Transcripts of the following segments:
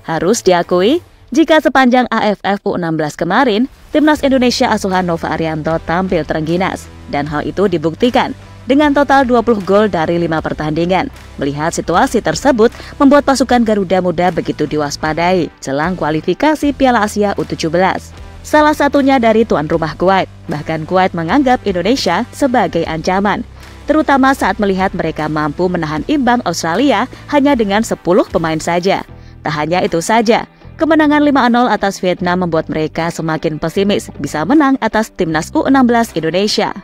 Harus diakui, jika sepanjang AFF U16 kemarin, Timnas Indonesia asuhan Nova Arianto tampil terengginas. Dan hal itu dibuktikan dengan total 20 gol dari 5 pertandingan. Melihat situasi tersebut, membuat pasukan Garuda Muda begitu diwaspadai jelang kualifikasi Piala Asia U17. Salah satunya dari tuan rumah Kuwait. Bahkan Kuwait menganggap Indonesia sebagai ancaman, terutama saat melihat mereka mampu menahan imbang Australia hanya dengan 10 pemain saja. Tak hanya itu saja, kemenangan 5-0 atas Vietnam membuat mereka semakin pesimis bisa menang atas Timnas U16 Indonesia.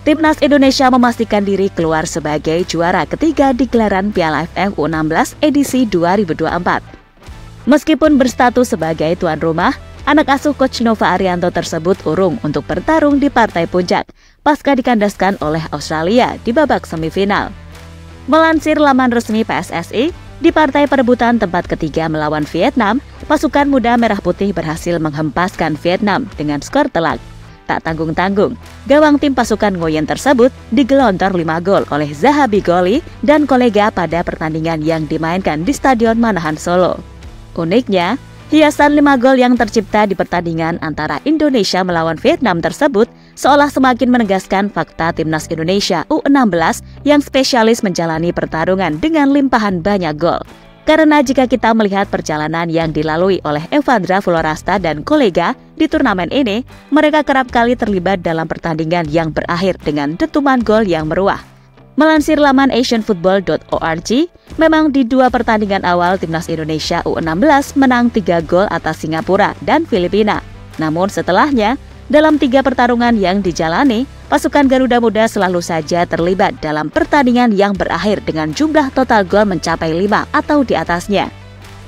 Timnas Indonesia memastikan diri keluar sebagai juara ketiga di gelaran Piala AFF U16 edisi 2024. Meskipun berstatus sebagai tuan rumah, anak asuh Coach Nova Arianto tersebut urung untuk bertarung di partai puncak pasca dikandaskan oleh Australia di babak semifinal. Melansir laman resmi PSSI, di partai perebutan tempat ketiga melawan Vietnam, pasukan muda merah putih berhasil menghempaskan Vietnam dengan skor telak. Tak tanggung-tanggung, gawang tim pasukan Nguyen tersebut digelontor 5 gol oleh Zahabi Goli dan kolega pada pertandingan yang dimainkan di Stadion Manahan Solo. Uniknya, hiasan 5 gol yang tercipta di pertandingan antara Indonesia melawan Vietnam tersebut seolah semakin menegaskan fakta Timnas Indonesia U16 yang spesialis menjalani pertarungan dengan limpahan banyak gol. Karena jika kita melihat perjalanan yang dilalui oleh Evandra Florasta dan kolega di turnamen ini, mereka kerap kali terlibat dalam pertandingan yang berakhir dengan dentuman gol yang meruah. Melansir laman asianfootball.org, memang di 2 pertandingan awal Timnas Indonesia U16 menang 3 gol atas Singapura dan Filipina. Namun setelahnya, dalam 3 pertarungan yang dijalani, pasukan Garuda Muda selalu saja terlibat dalam pertandingan yang berakhir dengan jumlah total gol mencapai 5 atau di atasnya.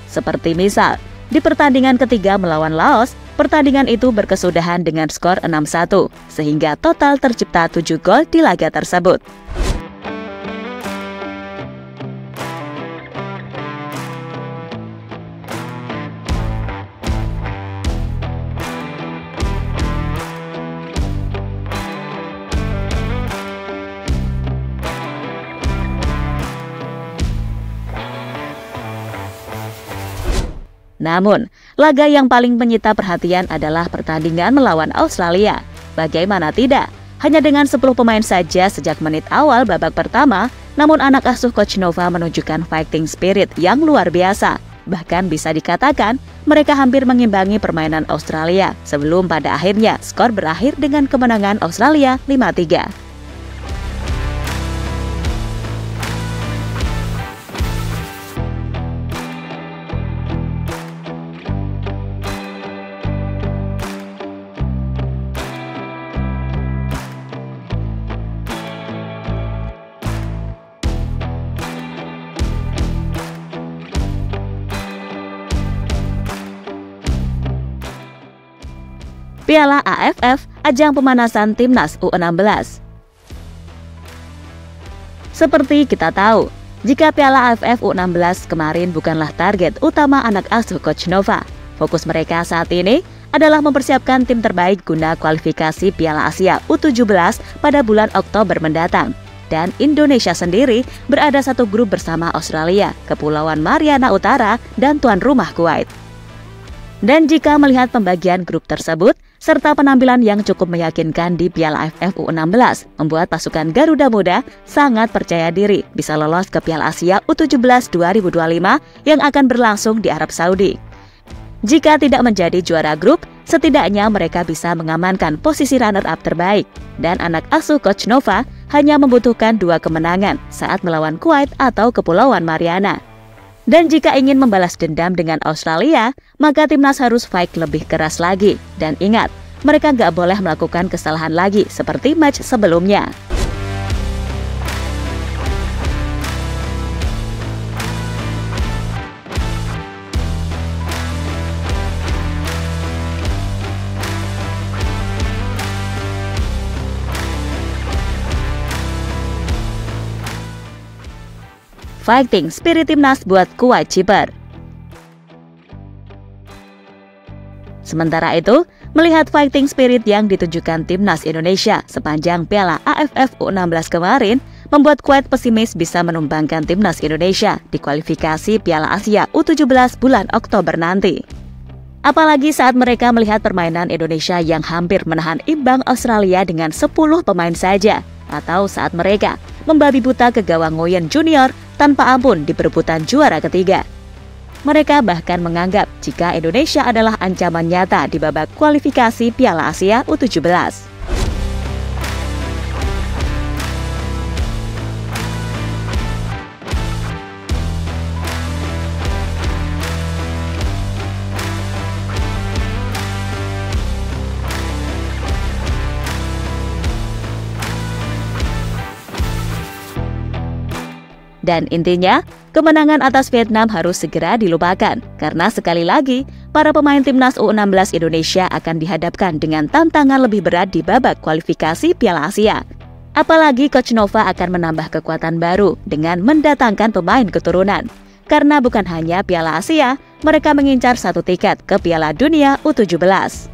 Seperti misal, di pertandingan ketiga melawan Laos, pertandingan itu berkesudahan dengan skor 6-1, sehingga total tercipta 7 gol di laga tersebut. Namun, laga yang paling menyita perhatian adalah pertandingan melawan Australia. Bagaimana tidak? Hanya dengan 10 pemain saja sejak menit awal babak pertama, namun anak asuh Coach Nova menunjukkan fighting spirit yang luar biasa. Bahkan bisa dikatakan, mereka hampir mengimbangi permainan Australia sebelum pada akhirnya skor berakhir dengan kemenangan Australia 5-3. Piala AFF, ajang pemanasan Timnas U16. Seperti kita tahu, jika Piala AFF U16 kemarin bukanlah target utama anak asuh Coach Nova. Fokus mereka saat ini adalah mempersiapkan tim terbaik guna kualifikasi Piala Asia U17 pada bulan Oktober mendatang. Dan Indonesia sendiri berada satu grup bersama Australia, Kepulauan Mariana Utara, dan tuan rumah Kuwait. Dan jika melihat pembagian grup tersebut, serta penampilan yang cukup meyakinkan di Piala AFF U16, membuat pasukan Garuda Muda sangat percaya diri bisa lolos ke Piala Asia U17 2025 yang akan berlangsung di Arab Saudi. Jika tidak menjadi juara grup, setidaknya mereka bisa mengamankan posisi runner-up terbaik. Dan anak asuh Coach Nova hanya membutuhkan 2 kemenangan saat melawan Kuwait atau Kepulauan Mariana. Dan jika ingin membalas dendam dengan Australia, maka timnas harus fight lebih keras lagi. Dan ingat, mereka nggak boleh melakukan kesalahan lagi seperti match sebelumnya. fighting spirit timnas buat kewajiban. Sementara itu, melihat fighting spirit yang ditunjukkan timnas Indonesia sepanjang Piala AFF U16 kemarin, membuat Kuwait pesimis bisa menumbangkan timnas Indonesia di kualifikasi Piala Asia U17 bulan Oktober nanti. Apalagi saat mereka melihat permainan Indonesia yang hampir menahan imbang Australia dengan 10 pemain saja, atau saat mereka membabi buta ke gawang Nguyen Junior tanpa ampun di perebutan juara ketiga. Mereka bahkan menganggap jika Indonesia adalah ancaman nyata di babak kualifikasi Piala Asia U17. Dan intinya, kemenangan atas Vietnam harus segera dilupakan, karena sekali lagi, para pemain timnas U16 Indonesia akan dihadapkan dengan tantangan lebih berat di babak kualifikasi Piala Asia. Apalagi Coach Nova akan menambah kekuatan baru dengan mendatangkan pemain keturunan. Karena bukan hanya Piala Asia, mereka mengincar satu tiket ke Piala Dunia U17.